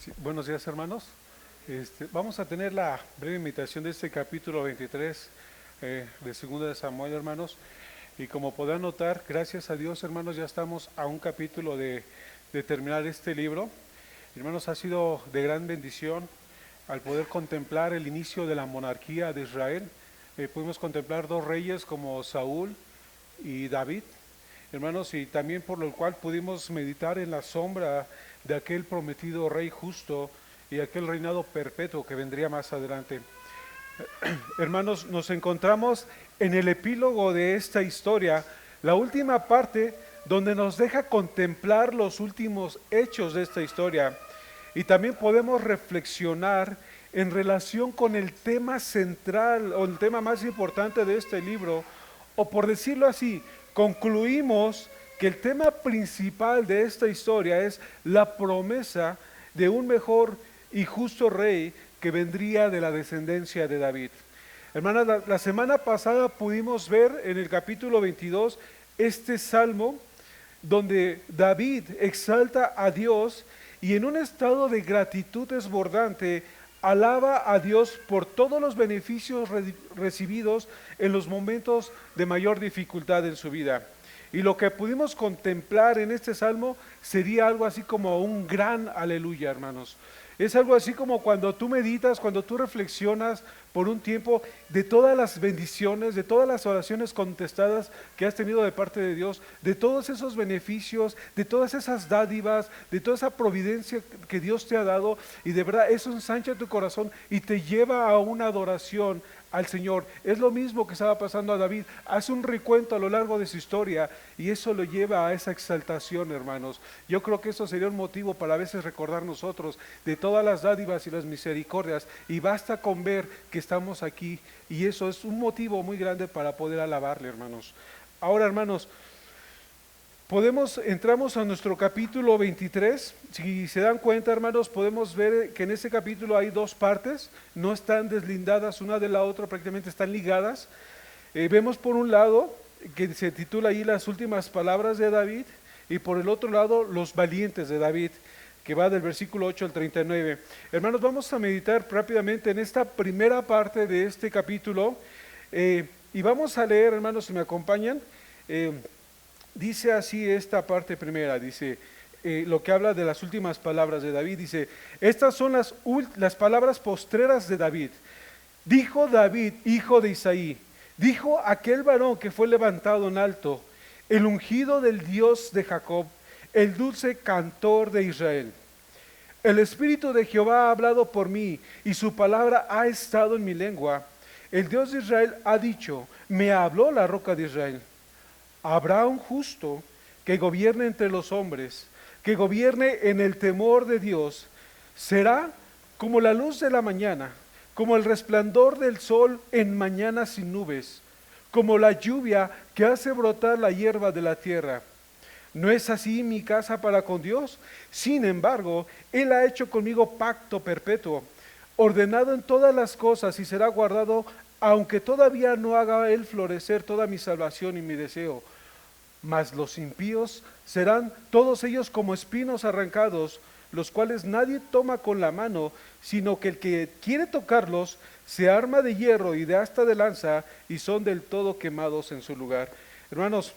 Sí, buenos días, hermanos. Vamos a tener la breve meditación de este capítulo 23 de Segunda de Samuel, hermanos. Y como podrán notar, gracias a Dios, hermanos, ya estamos a un capítulo de terminar este libro. Hermanos, ha sido de gran bendición al poder contemplar el inicio de la monarquía de Israel. Pudimos contemplar dos reyes como Saúl y David, hermanos, y también por lo cual pudimos meditar en la sombra de aquel prometido rey justo y aquel reinado perpetuo que vendría más adelante. Hermanos, nos encontramos en el epílogo de esta historia, la última parte donde nos deja contemplar los últimos hechos de esta historia, y también podemos reflexionar en relación con el tema central o el tema más importante de este libro, o por decirlo así, concluimos que el tema principal de esta historia es la promesa de un mejor y justo rey que vendría de la descendencia de David. Hermanas, la semana pasada pudimos ver en el capítulo 22 este salmo donde David exalta a Dios y en un estado de gratitud desbordante alaba a Dios por todos los beneficios recibidos en los momentos de mayor dificultad en su vida. Y lo que pudimos contemplar en este salmo sería algo así como un gran aleluya, hermanos. Es algo así como cuando tú meditas, cuando tú reflexionas por un tiempo de todas las bendiciones, de todas las oraciones contestadas que has tenido de parte de Dios, de todos esos beneficios, de todas esas dádivas, de toda esa providencia que Dios te ha dado, y de verdad eso ensancha tu corazón y te lleva a una adoración al Señor. Es lo mismo que estaba pasando a David. Hace un recuento a lo largo de su historia y eso lo lleva a esa exaltación, hermanos. Yo creo que eso sería un motivo para a veces recordar nosotros de todas las dádivas y las misericordias, y basta con ver que estamos aquí, y eso es un motivo muy grande para poder alabarle, hermanos. Ahora, hermanos, entramos a nuestro capítulo 23. Si se dan cuenta, hermanos, podemos ver que en ese capítulo hay dos partes, no están deslindadas una de la otra, prácticamente están ligadas. Vemos por un lado que se titula ahí las últimas palabras de David, y por el otro lado los valientes de David, que va del versículo 8 al 39. Hermanos, vamos a meditar rápidamente en esta primera parte de este capítulo, y vamos a leer, hermanos, si me acompañan. Dice así esta parte primera, dice lo que habla de las últimas palabras de David, dice: estas son las palabras postreras de David. Dijo David, hijo de Isaí, dijo aquel varón que fue levantado en alto, el ungido del Dios de Jacob, el dulce cantor de Israel. El Espíritu de Jehová ha hablado por mí, y su palabra ha estado en mi lengua. El Dios de Israel ha dicho, me habló la roca de Israel. Habrá un justo que gobierne entre los hombres, que gobierne en el temor de Dios. Será como la luz de la mañana, como el resplandor del sol en mañana sin nubes, como la lluvia que hace brotar la hierba de la tierra. ¿No es así mi casa para con Dios? Sin embargo, Él ha hecho conmigo pacto perpetuo, ordenado en todas las cosas, y será guardado, aunque todavía no haga Él florecer toda mi salvación y mi deseo. Mas los impíos serán todos ellos como espinos arrancados, los cuales nadie toma con la mano, sino que el que quiere tocarlos se arma de hierro y de asta de lanza, y son del todo quemados en su lugar. Hermanos,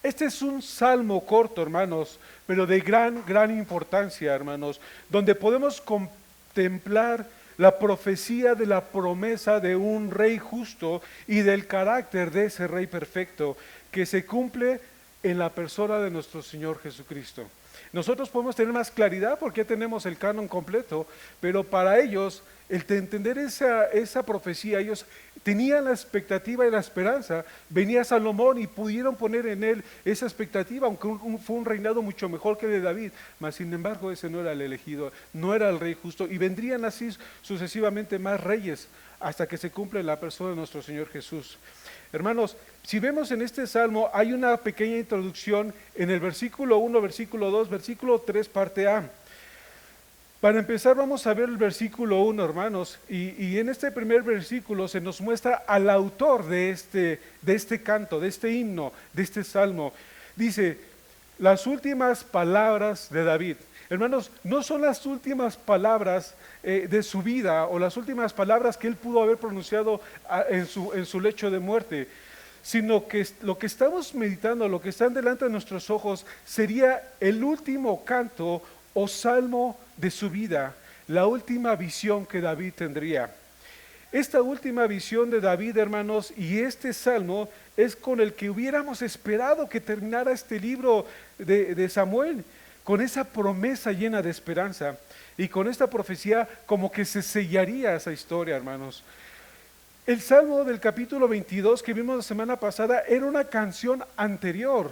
este es un salmo corto, hermanos, pero de gran importancia, hermanos, donde podemos contemplar la profecía de la promesa de un rey justo y del carácter de ese rey perfecto que se cumple en la persona de nuestro Señor Jesucristo. Nosotros podemos tener más claridad porque tenemos el canon completo, pero para ellos, el entender esa profecía, ellos tenían la expectativa y la esperanza. Venía Salomón y pudieron poner en él esa expectativa, aunque fue un reinado mucho mejor que el de David, mas sin embargo ese no era el elegido, no era el rey justo, y vendrían así sucesivamente más reyes hasta que se cumple la persona de nuestro Señor Jesús. Hermanos, si vemos en este salmo, hay una pequeña introducción en el versículo 1, versículo 2, versículo 3, parte A. Para empezar vamos a ver el versículo 1, hermanos, y en este primer versículo se nos muestra al autor de este canto, de este himno, de este salmo. Dice: las últimas palabras de David. Hermanos, no son las últimas palabras de su vida o las últimas palabras que él pudo haber pronunciado en su lecho de muerte, sino que lo que estamos meditando, lo que está delante de nuestros ojos, sería el último canto o salmo de su vida, la última visión que David tendría. Esta última visión de David, hermanos, y este salmo es con el que hubiéramos esperado que terminara este libro de Samuel, con esa promesa llena de esperanza y con esta profecía como que se sellaría esa historia, hermanos. El salmo del capítulo 22 que vimos la semana pasada era una canción anterior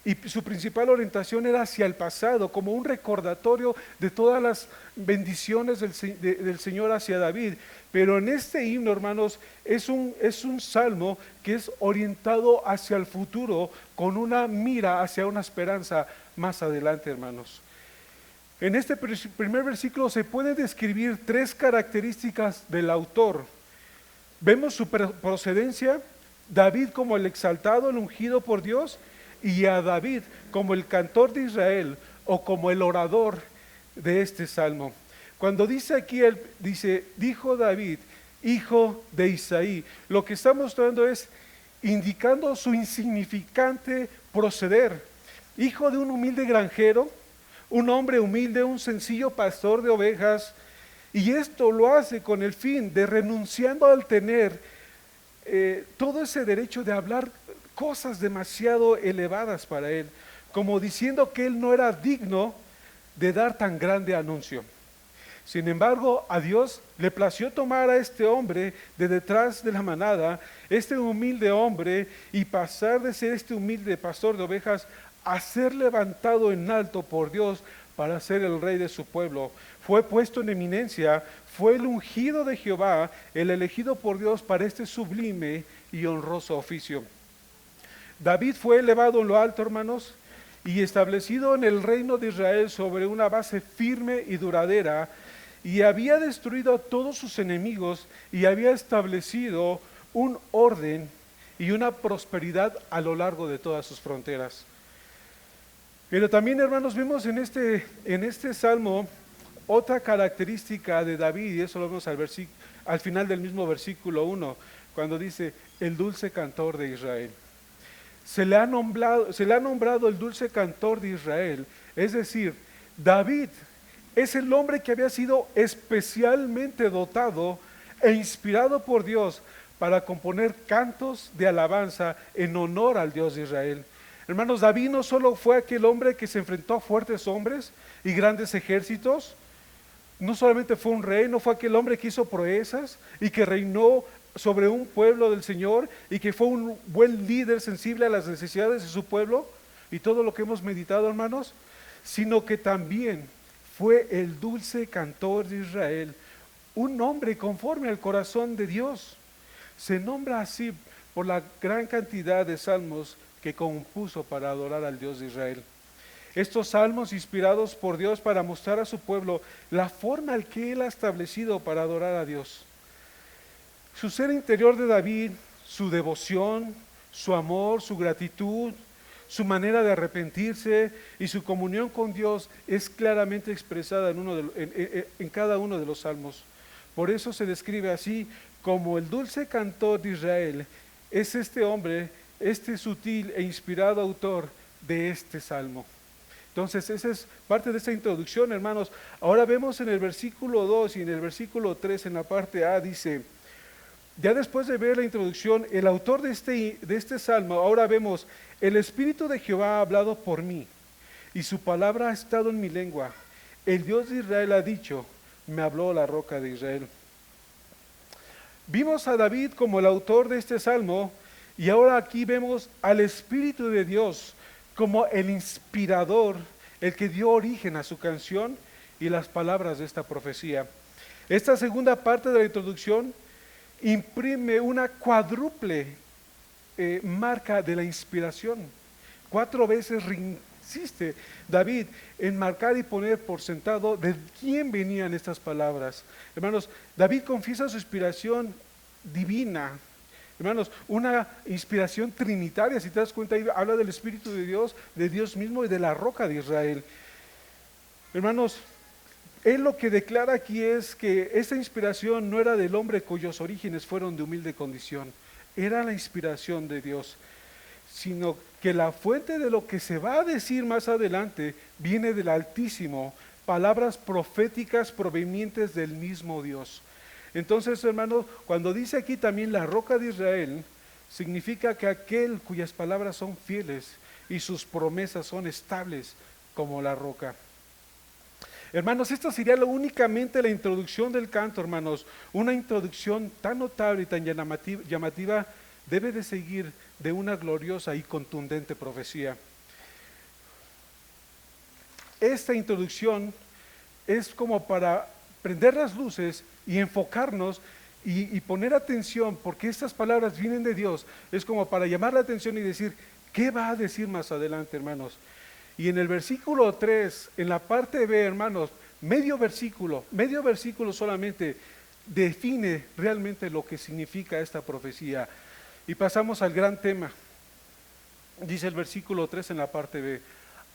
y su principal orientación era hacia el pasado, como un recordatorio de todas las bendiciones del Señor hacia David. Pero en este himno, hermanos, es un salmo que es orientado hacia el futuro, con una mira hacia una esperanza más adelante, hermanos. En este primer versículo se pueden describir 3 características del autor. Vemos su procedencia, David como el exaltado, el ungido por Dios, y a David como el cantor de Israel o como el orador de este salmo. Cuando dice aquí, dijo David, hijo de Isaí, lo que está mostrando es indicando su insignificante proceder. Hijo de un humilde granjero, un hombre humilde, un sencillo pastor de ovejas, y esto lo hace con el fin de renunciando al tener todo ese derecho de hablar cosas demasiado elevadas para él, como diciendo que él no era digno de dar tan grande anuncio. Sin embargo, a Dios le plació tomar a este hombre de detrás de la manada, este humilde hombre, y pasar de ser este humilde pastor de ovejas a ser levantado en alto por Dios para ser el rey de su pueblo. Fue puesto en eminencia, fue el ungido de Jehová, el elegido por Dios para este sublime y honroso oficio. David fue elevado en lo alto, hermanos, y establecido en el reino de Israel sobre una base firme y duradera, y había destruido a todos sus enemigos y había establecido un orden y una prosperidad a lo largo de todas sus fronteras. Pero también, hermanos, vemos en este salmo otra característica de David, y eso lo vemos al final del mismo versículo 1, cuando dice, el dulce cantor de Israel. Se le ha nombrado el dulce cantor de Israel, es decir, David es el hombre que había sido especialmente dotado e inspirado por Dios para componer cantos de alabanza en honor al Dios de Israel. Hermanos, David no solo fue aquel hombre que se enfrentó a fuertes hombres y grandes ejércitos, no solamente fue un rey, no fue aquel hombre que hizo proezas y que reinó sobre un pueblo del Señor y que fue un buen líder sensible a las necesidades de su pueblo y todo lo que hemos meditado, hermanos, sino que también fue el dulce cantor de Israel, un hombre conforme al corazón de Dios. Se nombra así por la gran cantidad de salmos que compuso para adorar al Dios de Israel. Estos salmos inspirados por Dios para mostrar a su pueblo la forma en que Él ha establecido para adorar a Dios. Su ser interior de David, su devoción, su amor, su gratitud, su manera de arrepentirse y su comunión con Dios es claramente expresada en cada uno de los salmos. Por eso se describe así como el dulce cantor de Israel. Es este hombre, este sutil e inspirado autor de este salmo. Entonces, esa es parte de esta introducción, hermanos. Ahora vemos en el versículo 2 y en el versículo 3, en la parte A, dice, ya después de ver la introducción, el autor de este salmo, ahora vemos, el Espíritu de Jehová ha hablado por mí, y su palabra ha estado en mi lengua. El Dios de Israel ha dicho, me habló la roca de Israel. Vimos a David como el autor de este salmo, y ahora aquí vemos al Espíritu de Dios como el inspirador, el que dio origen a su canción y las palabras de esta profecía. Esta segunda parte de la introducción imprime una cuádruple marca de la inspiración. 4 veces insiste David en marcar y poner por sentado de quién venían estas palabras. Hermanos, David confiesa su inspiración divina, Hermanos, una inspiración trinitaria, si te das cuenta, ahí habla del Espíritu de Dios mismo y de la roca de Israel. Hermanos, él lo que declara aquí es que esta inspiración no era del hombre cuyos orígenes fueron de humilde condición, era la inspiración de Dios, sino que la fuente de lo que se va a decir más adelante viene del Altísimo, palabras proféticas provenientes del mismo Dios. Entonces, hermanos, cuando dice aquí también la roca de Israel, significa que aquel cuyas palabras son fieles y sus promesas son estables como la roca. Hermanos, esta sería únicamente la introducción del canto, hermanos. Una introducción tan notable y tan llamativa debe de seguir de una gloriosa y contundente profecía. Esta introducción es como para prender las luces y enfocarnos y poner atención, porque estas palabras vienen de Dios. Es como para llamar la atención y decir, ¿qué va a decir más adelante, hermanos? Y en el versículo 3, en la parte B, hermanos, medio versículo solamente define realmente lo que significa esta profecía. Y pasamos al gran tema. Dice el versículo 3 en la parte B,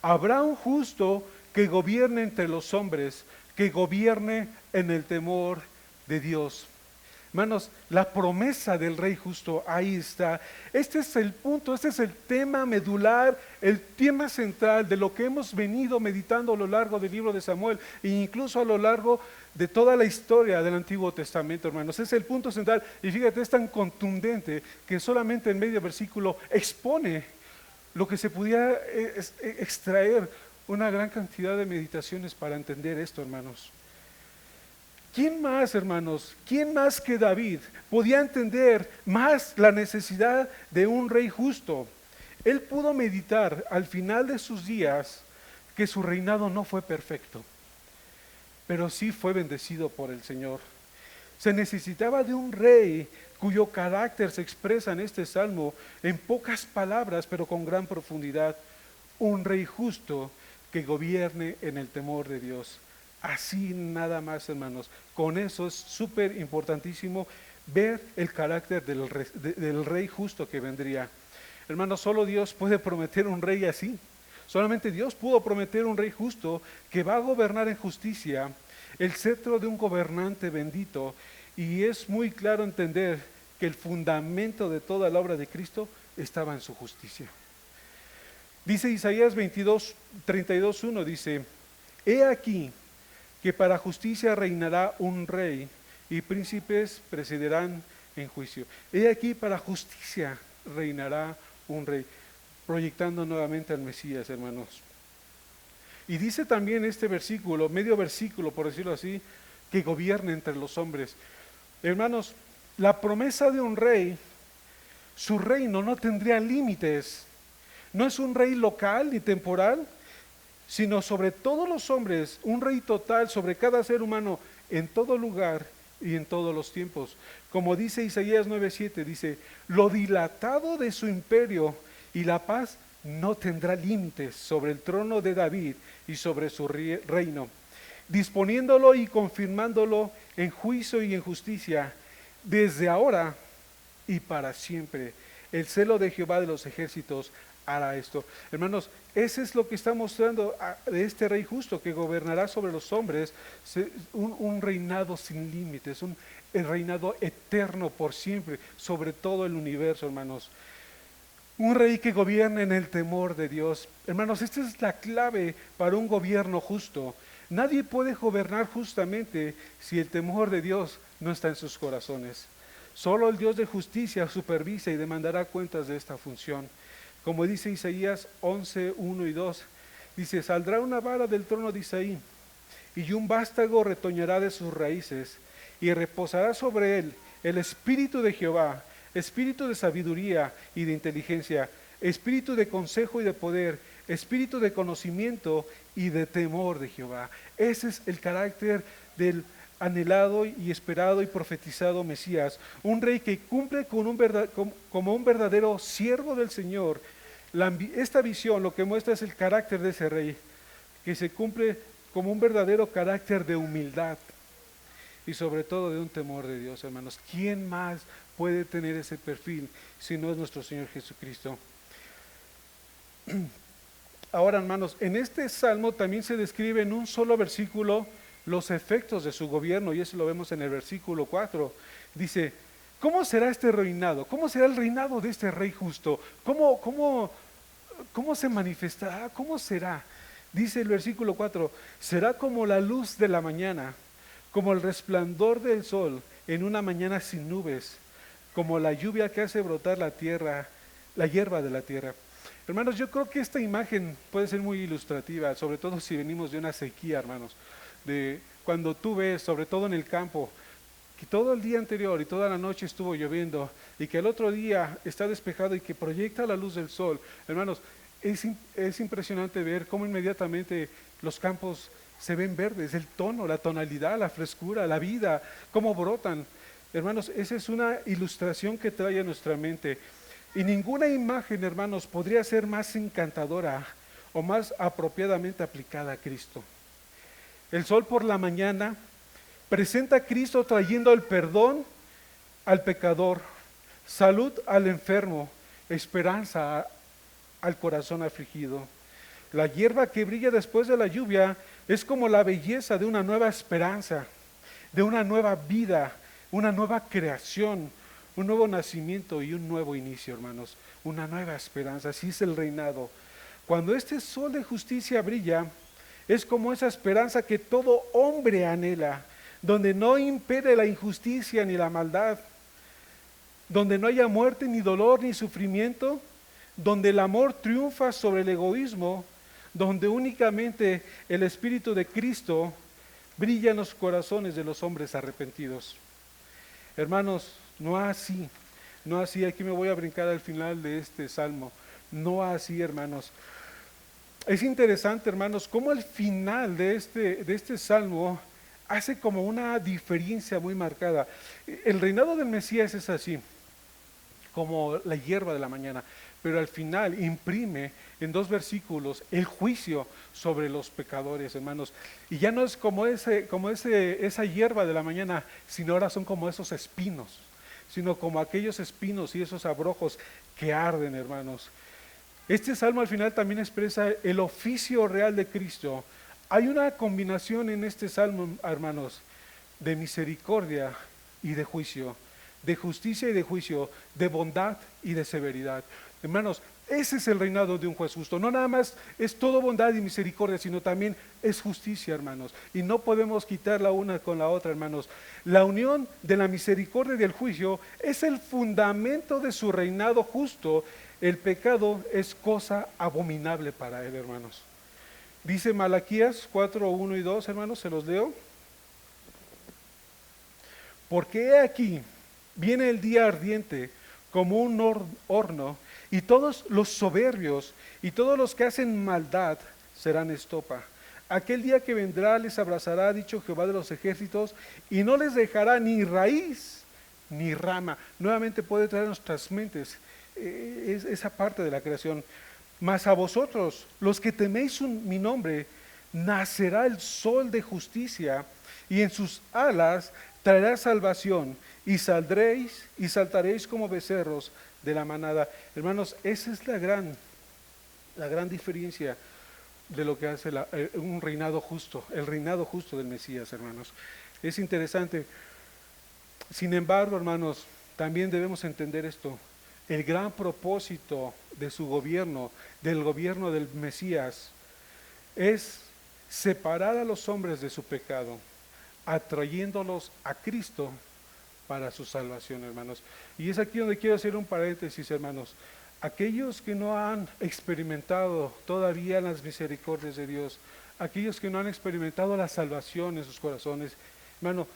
habrá un justo que gobierne entre los hombres, que gobierne en el temor de Dios. Hermanos, la promesa del Rey justo, ahí está. Este es el punto, este es el tema medular, el tema central de lo que hemos venido meditando a lo largo del libro de Samuel e incluso a lo largo de toda la historia del Antiguo Testamento, hermanos. Es el punto central y fíjate, es tan contundente que solamente en medio versículo expone lo que se pudiera extraer una gran cantidad de meditaciones para entender esto, hermanos. ¿Quién más, hermanos? ¿Quién más que David podía entender más la necesidad de un rey justo? Él pudo meditar al final de sus días que su reinado no fue perfecto, pero sí fue bendecido por el Señor. Se necesitaba de un rey cuyo carácter se expresa en este salmo en pocas palabras, pero con gran profundidad. Un rey justo que gobierne en el temor de Dios. Así nada más, hermanos. Con eso es súper importantísimo ver el carácter del rey justo que vendría. Hermanos, solo Dios puede prometer un rey así. Solamente Dios pudo prometer un rey justo que va a gobernar en justicia, el cetro de un gobernante bendito. Y es muy claro entender que el fundamento de toda la obra de Cristo estaba en su justicia. Dice Isaías 32:1, dice, he aquí que para justicia reinará un rey y príncipes presidirán en juicio. He aquí para justicia reinará un rey, proyectando nuevamente al Mesías, hermanos. Y dice también este versículo, medio versículo por decirlo así, que gobierne entre los hombres. Hermanos, la promesa de un rey, su reino no tendría límites. No es un rey local ni temporal, sino sobre todos los hombres, un rey total sobre cada ser humano en todo lugar y en todos los tiempos. Como dice Isaías 9:7, dice, lo dilatado de su imperio y la paz no tendrá límites sobre el trono de David y sobre su reino, disponiéndolo y confirmándolo en juicio y en justicia, desde ahora y para siempre. El celo de Jehová de los ejércitos hará esto. Hermanos, ese es lo que está mostrando de este rey justo que gobernará sobre los hombres, un reinado sin límites, el reinado eterno por siempre sobre todo el universo, hermanos. Un rey que gobierne en el temor de Dios. Hermanos, esta es la clave para un gobierno justo. Nadie puede gobernar justamente si el temor de Dios no está en sus corazones. Solo el Dios de justicia supervisa y demandará cuentas de esta función. Como dice Isaías 11:1 y 2, dice, saldrá una vara del trono de Isaí, y un vástago retoñará de sus raíces, y reposará sobre él el espíritu de Jehová, espíritu de sabiduría y de inteligencia, espíritu de consejo y de poder, espíritu de conocimiento y de temor de Jehová. Ese es el carácter del anhelado y esperado y profetizado Mesías, un rey que cumple como un verdadero siervo del Señor. Esta visión lo que muestra es el carácter de ese rey, que se cumple como un verdadero carácter de humildad y sobre todo de un temor de Dios, hermanos. ¿Quién más puede tener ese perfil si no es nuestro Señor Jesucristo. Ahora, hermanos, en este salmo también se describe en un solo versículo los efectos de su gobierno, y eso lo vemos en el versículo 4. Dice, ¿cómo será este reinado? ¿Cómo será el reinado de este rey justo? ¿Cómo se manifestará? ¿Cómo será? Dice el versículo 4, será como la luz de la mañana, como el resplandor del sol en una mañana sin nubes, como la lluvia que hace brotar la tierra, la hierba de la tierra. Hermanos, yo creo que esta imagen puede ser muy ilustrativa, sobre todo si venimos de una sequía, hermanos, de cuando tú ves, sobre todo en el campo, que todo el día anterior y toda la noche estuvo lloviendo y que el otro día está despejado y que proyecta la luz del sol. Hermanos, es impresionante ver cómo inmediatamente los campos se ven verdes, el tono, la tonalidad, la frescura, la vida, cómo brotan. Hermanos, esa es una ilustración que trae a nuestra mente. Y ninguna imagen, hermanos, podría ser más encantadora o más apropiadamente aplicada a Cristo. El sol por la mañana presenta a Cristo trayendo el perdón al pecador, salud al enfermo, esperanza al corazón afligido. La hierba que brilla después de la lluvia es como la belleza de una nueva esperanza, de una nueva vida, una nueva creación, un nuevo nacimiento y un nuevo inicio, hermanos, una nueva esperanza. Así es el reinado. Cuando este sol de justicia brilla, es como esa esperanza que todo hombre anhela, donde no impere la injusticia ni la maldad, donde no haya muerte, ni dolor, ni sufrimiento, donde el amor triunfa sobre el egoísmo, donde únicamente el Espíritu de Cristo brilla en los corazones de los hombres arrepentidos. Hermanos, no así, aquí me voy a brincar al final de este salmo, no así, hermanos. Es interesante, hermanos, cómo el final de este salmo hace como una diferencia muy marcada. El reinado del Mesías es así, como la hierba de la mañana, pero al final imprime en 2 versículos el juicio sobre los pecadores, hermanos. Y ya no es como esa hierba de la mañana, sino ahora son como esos espinos, sino como aquellos espinos y esos abrojos que arden, hermanos. Este salmo al final también expresa el oficio real de Cristo. Hay una combinación en este salmo, hermanos, de misericordia y de juicio, de justicia y de juicio, de bondad y de severidad. Hermanos, ese es el reinado de un juez justo. No nada más es todo bondad y misericordia, sino también es justicia, hermanos. Y no podemos quitar la una con la otra, hermanos. La unión de la misericordia y del juicio es el fundamento de su reinado justo. El pecado es cosa abominable para él, hermanos. Dice Malaquías 4, 1 y 2, hermanos, se los leo. Porque he aquí, viene el día ardiente como un horno, y todos los soberbios y todos los que hacen maldad serán estopa. Aquel día que vendrá les abrazará, ha dicho Jehová de los ejércitos, y no les dejará ni raíz ni rama. Nuevamente puede traer a nuestras mentes esa parte de la creación. Mas a vosotros, los que teméis mi nombre, nacerá el sol de justicia, y en sus alas traerá salvación, y saldréis y saltaréis como becerros de la manada. Hermanos, esa es la gran diferencia de lo que hace un reinado justo, el reinado justo del Mesías, hermanos. Es interesante. Sin embargo, hermanos, también debemos entender esto. El gran propósito de su gobierno, del gobierno del Mesías, es separar a los hombres de su pecado, atrayéndolos a Cristo para su salvación, hermanos. Y es aquí donde quiero hacer un paréntesis, hermanos. Aquellos que no han experimentado todavía las misericordias de Dios, aquellos que no han experimentado la salvación en sus corazones, hermano,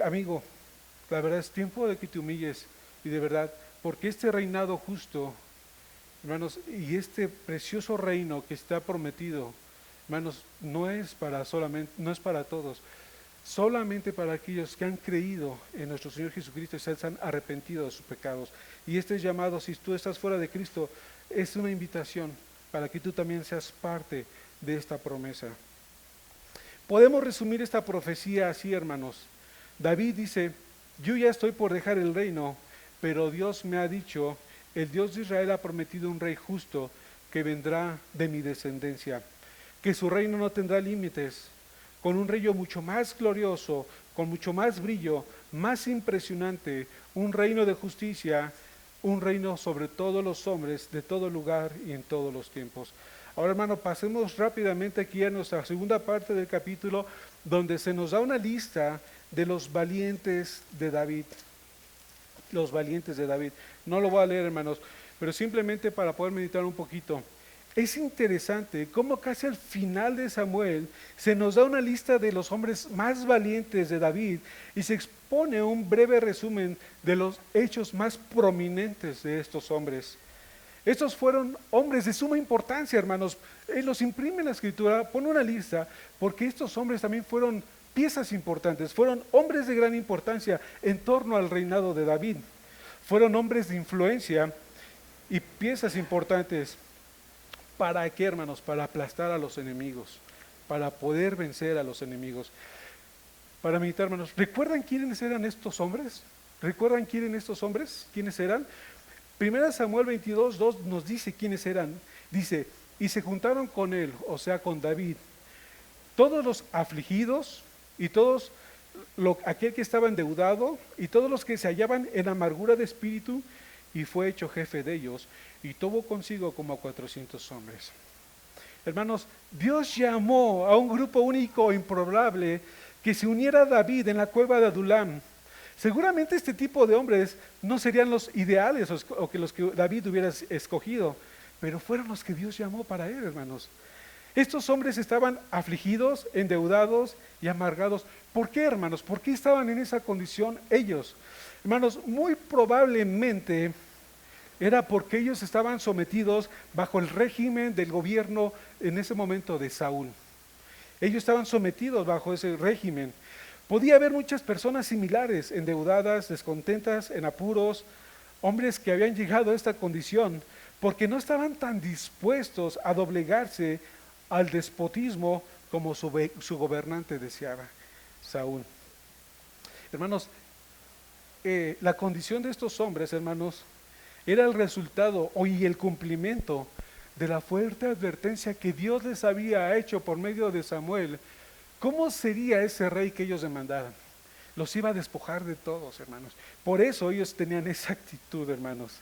amigo, la verdad es tiempo de que te humilles y de verdad, porque este reinado justo, hermanos, y este precioso reino que está prometido, hermanos, no es para todos, solamente para aquellos que han creído en nuestro Señor Jesucristo y se han arrepentido de sus pecados. Y este llamado, si tú estás fuera de Cristo, es una invitación para que tú también seas parte de esta promesa. Podemos resumir esta profecía así, hermanos. David dice: yo ya estoy por dejar el reino, pero Dios me ha dicho, el Dios de Israel ha prometido un rey justo que vendrá de mi descendencia, que su reino no tendrá límites, con un reino mucho más glorioso, con mucho más brillo, más impresionante, un reino de justicia, un reino sobre todos los hombres, de todo lugar y en todos los tiempos. Ahora, hermano, pasemos rápidamente aquí a nuestra segunda parte del capítulo, donde se nos da una lista de los valientes de David. Los valientes de David. No lo voy a leer, hermanos, pero simplemente para poder meditar un poquito. Es interesante cómo casi al final de Samuel se nos da una lista de los hombres más valientes de David y se expone un breve resumen de los hechos más prominentes de estos hombres. Estos fueron hombres de suma importancia, hermanos. Él los imprime en la escritura, pone una lista, porque estos hombres también fueron piezas importantes, fueron hombres de gran importancia en torno al reinado de David. Fueron hombres de influencia y piezas importantes. ¿Para qué, hermanos? Para aplastar a los enemigos, para poder vencer a los enemigos. Para meditar, hermanos, ¿recuerdan quiénes eran estos hombres? ¿Recuerdan quiénes estos hombres? ¿Quiénes eran? 1 Samuel 22:2 nos dice quiénes eran. Dice, y se juntaron con él, o sea, con David, todos los afligidos y todos aquel que estaba endeudado y todos los que se hallaban en amargura de espíritu, y fue hecho jefe de ellos, y tuvo consigo como a 400 hombres. Hermanos, Dios llamó a un grupo único e improbable que se uniera a David en la cueva de Adulam. Seguramente este tipo de hombres no serían los ideales o que los que David hubiera escogido, pero fueron los que Dios llamó para él, hermanos. Estos hombres estaban afligidos, endeudados y amargados. ¿Por qué, hermanos? ¿Por qué estaban en esa condición ellos? Hermanos, muy probablemente era porque ellos estaban sometidos bajo el régimen del gobierno en ese momento de Saúl. Ellos estaban sometidos bajo ese régimen. Podía haber muchas personas similares, endeudadas, descontentas, en apuros, hombres que habían llegado a esta condición porque no estaban tan dispuestos a doblegarse al despotismo como su gobernante deseaba, Saúl. Hermanos, la condición de estos hombres, hermanos, era el resultado y el cumplimiento de la fuerte advertencia que Dios les había hecho por medio de Samuel. ¿Cómo sería ese rey que ellos demandaban? Los iba a despojar de todos, hermanos. Por eso ellos tenían esa actitud, hermanos.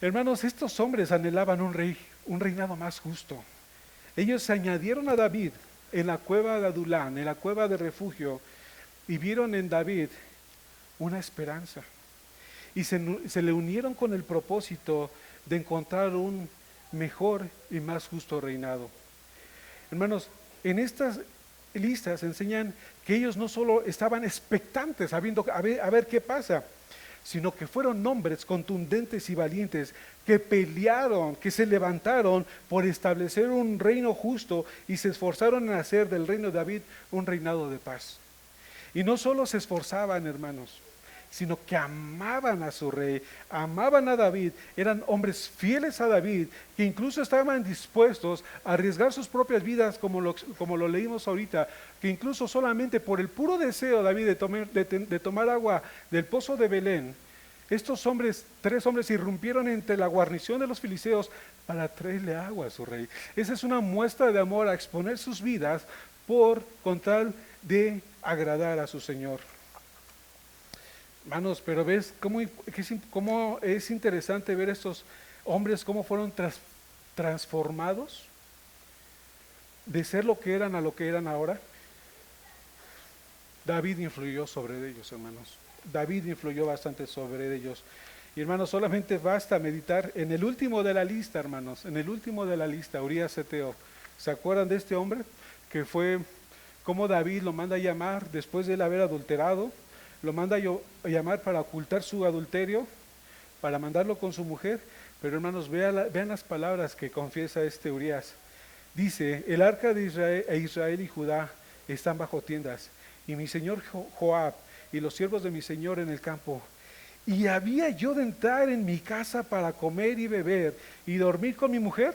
Hermanos, estos hombres anhelaban un reinado más justo. Ellos se añadieron a David en la cueva de Adulán, en la cueva de refugio, y vieron en David una esperanza. Y se le unieron con el propósito de encontrar un mejor y más justo reinado. Hermanos, en estas listas enseñan que ellos no solo estaban expectantes, a ver qué pasa, sino que fueron hombres contundentes y valientes que pelearon, que se levantaron por establecer un reino justo y se esforzaron en hacer del reino de David un reinado de paz. Y no solo se esforzaban, hermanos, sino que amaban a su rey, amaban a David, eran hombres fieles a David, que incluso estaban dispuestos a arriesgar sus propias vidas, como lo leímos ahorita, que incluso solamente por el puro deseo David de tomar agua del pozo de Belén, estos hombres, 3 hombres, irrumpieron entre la guarnición de los filisteos para traerle agua a su rey. Esa es una muestra de amor, a exponer sus vidas con tal de agradar a su Señor. Hermanos, pero ves cómo es interesante ver estos hombres, cómo fueron transformados de ser lo que eran a lo que eran ahora. David influyó sobre ellos, hermanos. David influyó bastante sobre ellos. Y hermanos, solamente basta meditar en el último de la lista, hermanos, en el último de la lista, Urías Eteo. ¿Se acuerdan de este hombre? Que fue como David lo manda a llamar después de él haber adulterado. Lo manda a llamar para ocultar su adulterio, para mandarlo con su mujer. Pero hermanos, vean las palabras que confiesa este Urías. Dice, el arca de Israel y Judá están bajo tiendas, y mi señor Joab y los siervos de mi señor en el campo. ¿Y había yo de entrar en mi casa para comer y beber y dormir con mi mujer?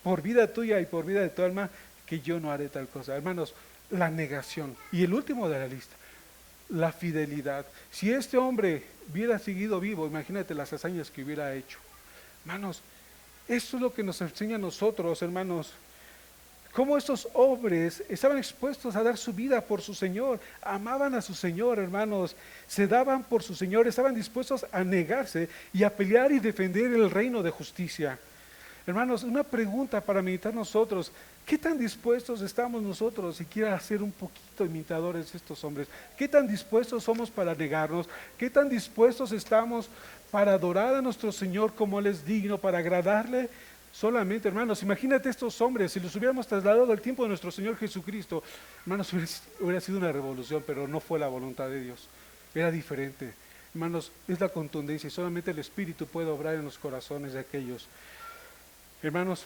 Por vida tuya y por vida de tu alma, que yo no haré tal cosa. Hermanos, la negación. Y el último de la lista, la fidelidad. Si este hombre hubiera seguido vivo, imagínate las hazañas que hubiera hecho. Hermanos, eso es lo que nos enseña a nosotros, hermanos. Cómo estos hombres estaban expuestos a dar su vida por su Señor, amaban a su Señor, hermanos, se daban por su Señor, estaban dispuestos a negarse y a pelear y defender el reino de justicia. Hermanos, una pregunta para meditar nosotros: ¿qué tan dispuestos estamos nosotros siquiera a ser un poquito imitadores de estos hombres? ¿Qué tan dispuestos somos para negarnos? ¿Qué tan dispuestos estamos para adorar a nuestro Señor como Él es digno, para agradarle? Solamente, hermanos, imagínate estos hombres, si los hubiéramos trasladado al tiempo de nuestro Señor Jesucristo, hermanos, hubiera sido una revolución, pero no fue la voluntad de Dios, era diferente. Hermanos, es la contundencia y solamente el Espíritu puede obrar en los corazones de aquellos. Hermanos,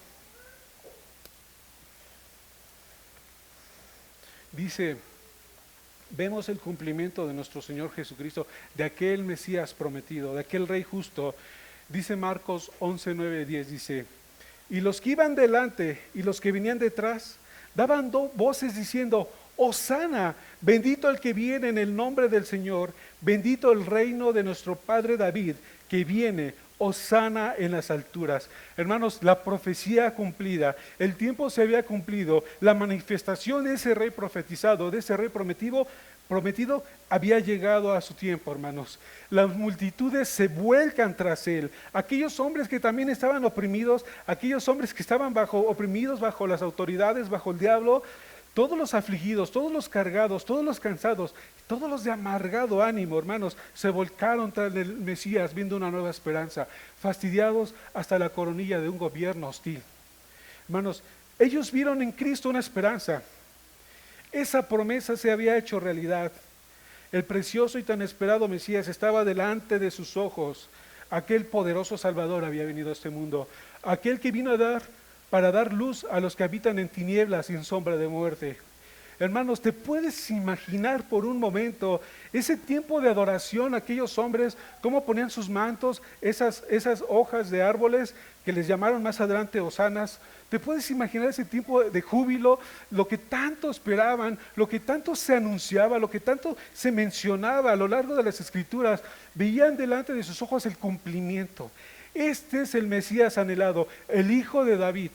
dice, vemos el cumplimiento de nuestro Señor Jesucristo, de aquel Mesías prometido, de aquel Rey justo. Dice Marcos 11, 9, 10, dice: y los que iban delante y los que venían detrás daban voces diciendo: Hosana, bendito el que viene en el nombre del Señor, bendito el reino de nuestro padre David, que viene, Hosana en las alturas. Hermanos, la profecía cumplida, el tiempo se había cumplido, la manifestación de ese rey profetizado, de ese rey prometido había llegado a su tiempo, hermanos. Las multitudes se vuelcan tras él. Aquellos hombres que también estaban oprimidos, aquellos hombres que estaban oprimidos bajo las autoridades, bajo el diablo, todos los afligidos, todos los cargados, todos los cansados, todos los de amargado ánimo, hermanos, se volcaron tras el Mesías viendo una nueva esperanza, fastidiados hasta la coronilla de un gobierno hostil. Hermanos, ellos vieron en Cristo una esperanza. Esa promesa se había hecho realidad. El precioso y tan esperado Mesías estaba delante de sus ojos. Aquel poderoso Salvador había venido a este mundo. Aquel que vino para dar luz a los que habitan en tinieblas y en sombra de muerte. Hermanos, ¿te puedes imaginar por un momento ese tiempo de adoración? Aquellos hombres, cómo ponían sus mantos, esas hojas de árboles que les llamaron más adelante hosanas. ¿Te puedes imaginar ese tiempo de júbilo? Lo que tanto esperaban, lo que tanto se anunciaba, lo que tanto se mencionaba a lo largo de las Escrituras. Veían delante de sus ojos el cumplimiento. Este es el Mesías anhelado, el Hijo de David,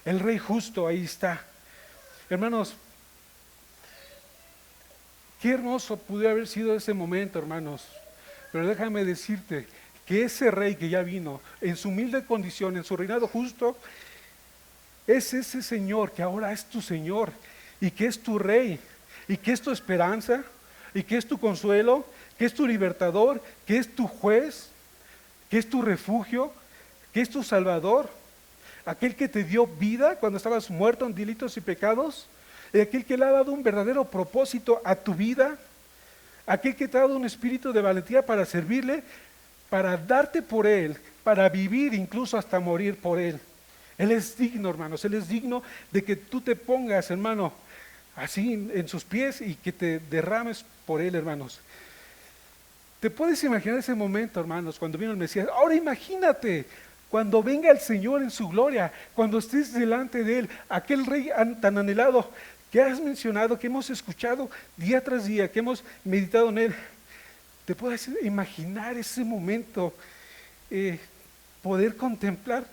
el Rey justo, ahí está. Hermanos, qué hermoso pudo haber sido ese momento, hermanos. Pero déjame decirte que ese Rey que ya vino, en su humilde condición, en su reinado justo, es ese Señor que ahora es tu Señor y que es tu Rey y que es tu esperanza y que es tu consuelo, que es tu libertador, que es tu juez, que es tu refugio, que es tu Salvador, aquel que te dio vida cuando estabas muerto en delitos y pecados, y aquel que le ha dado un verdadero propósito a tu vida, aquel que te ha dado un espíritu de valentía para servirle, para darte por Él, para vivir incluso hasta morir por Él. Él es digno, hermanos, Él es digno de que tú te pongas, hermano, así en sus pies y que te derrames por Él, hermanos. ¿Te puedes imaginar ese momento, hermanos, cuando vino el Mesías? Ahora imagínate, cuando venga el Señor en su gloria, cuando estés delante de Él, aquel Rey tan anhelado que has mencionado, que hemos escuchado día tras día, que hemos meditado en Él. ¿Te puedes imaginar ese momento, poder contemplar?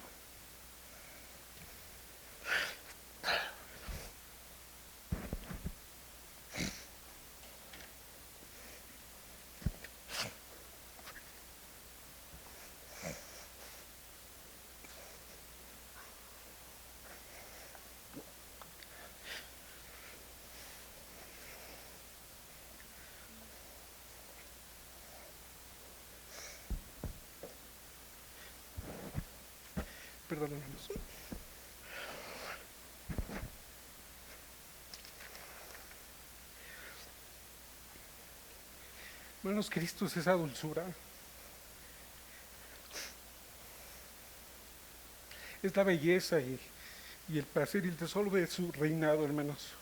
Perdón, hermanos. Hermanos, Cristo es esa dulzura. Es la belleza y el placer y el tesoro de su reinado, hermanos.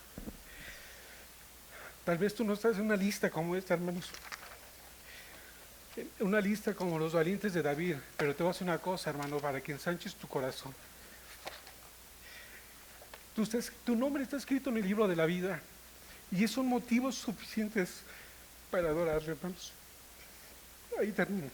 Tal vez tú no estás en una lista como esta, hermanos. Una lista como los valientes de David, pero te voy a hacer una cosa, hermano, para que ensanches tu corazón. Tu nombre está escrito en el libro de la vida y son motivos suficientes para adorar, hermanos. Ahí termino.